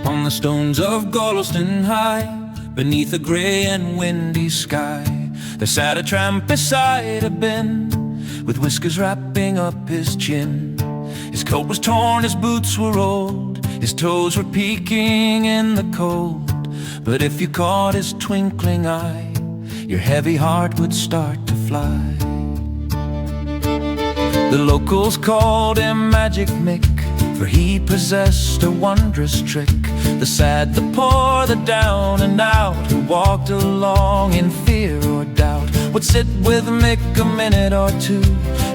Upon the stones of Gorleston High, beneath a grey and windy sky, there sat a tramp beside a bin, with whiskers wrapping up his chin. His coat was torn, his boots were old, his toes were peeking in the cold. But if you caught his twinkling eye, your heavy heart would start to fly. The locals called him Magic Mick, for he possessed a wondrous trick. The sad, the poor, the down and out, who walked along in fear or doubt, would sit with Mick a minute or two,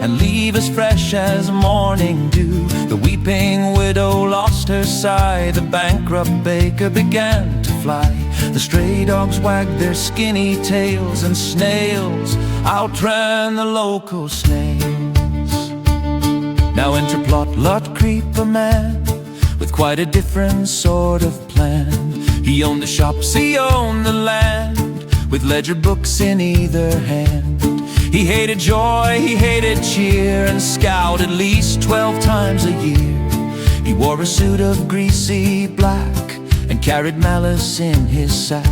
and leave as fresh as morning dew. The weeping widow lost her sigh, the bankrupt baker began to fly. The stray dogs wagged their skinny tails, and snails outran the local snails. Now enter Plotlot Creep, a man with quite a different sort of plan. He owned the shops, he owned the land, with ledger books in either hand. He hated joy, he hated cheer, and scowled at least 12 times a year. He wore a suit of greasy black, and carried malice in his sack.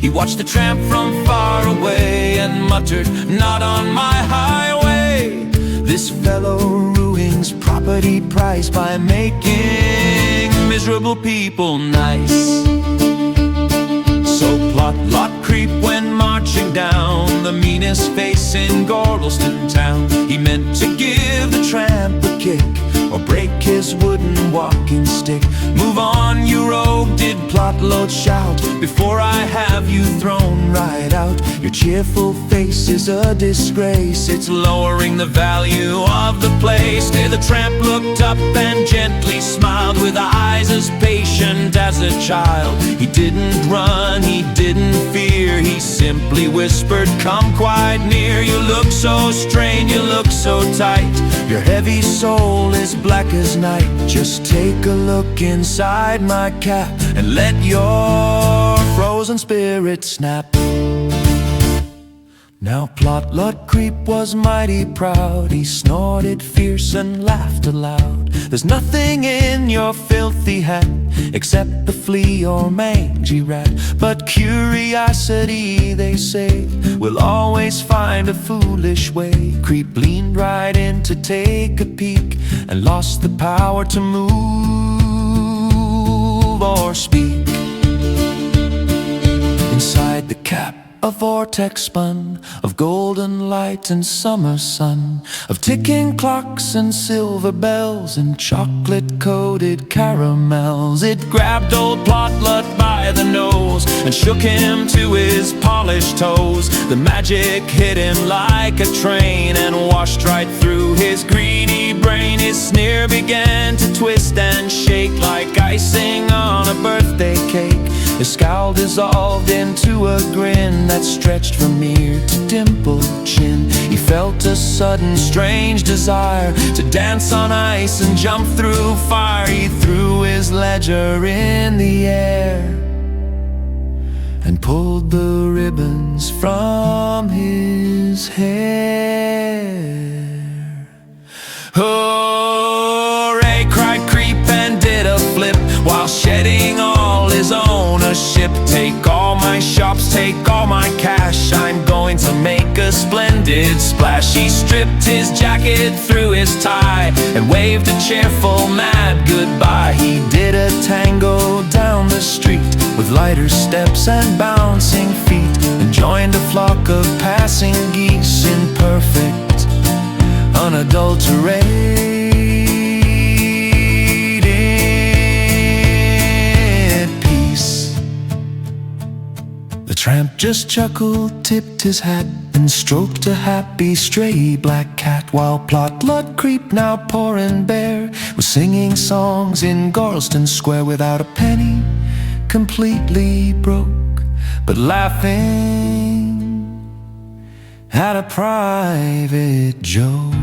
He watched the tramp from far away, and muttered, "Not on my highway. This fellow ruins property price by making miserable people nice." So Plotlot Creep went marching down, the meanest face in Gorleston town. He meant to give the tramp a kick, or break his wooden walking stick. "Move on, you rogue," did Plotlot shout, "before I have you thrown right out. Your cheerful face is a disgrace, it's lowering the value of the place." There the tramp looked up and gently smiled, with eyes as patient as a child. He didn't run, he didn't fear, he simply whispered, "Come quite near. You look so strained, you look so tight, your heavy soul is black as night. Just take a look inside my cap, and let your frozen spirit snap." Now Plotlot Creep was mighty proud, he snorted fierce and laughed aloud. "There's nothing in your filthy hat, except the flea or mangy rat. But curiosity, they say, will always find a foolish way." Creep leaned right in to take a peek, and lost the power to move or speak. Inside the cap a vortex spun, of golden light and summer sun, of ticking clocks and silver bells, and chocolate-coated caramels. It grabbed old Plotlot by the nose, and shook him to his polished toes. The magic hit him like a train, and washed right through his greedy brain. His sneer began to twist and shake, like icing on a birthday cake. His scowl dissolved into a grin that stretched from ear to dimpled chin. He felt a sudden strange desire to dance on ice and jump through fire. He threw his ledger in the air, and pulled the ribbons from his hair. "Hooray!" cried Creep, and did a flip, while shedding all his ownership. "Take all my shops, take all my cash, I'm going to make a splendid splash." He stripped his jacket, threw his tie, and waved a cheerful mad goodbye. He did a tango down the street, with lighter steps and bouncing feet, and joined a flock of passing geese in perfect, unadulterated The tramp just chuckled, tipped his hat, and stroked a happy stray black cat, while Plotlot Creep, now poor and bare, was singing songs in Gorleston Square, without a penny, completely broke, but laughing at a private joke.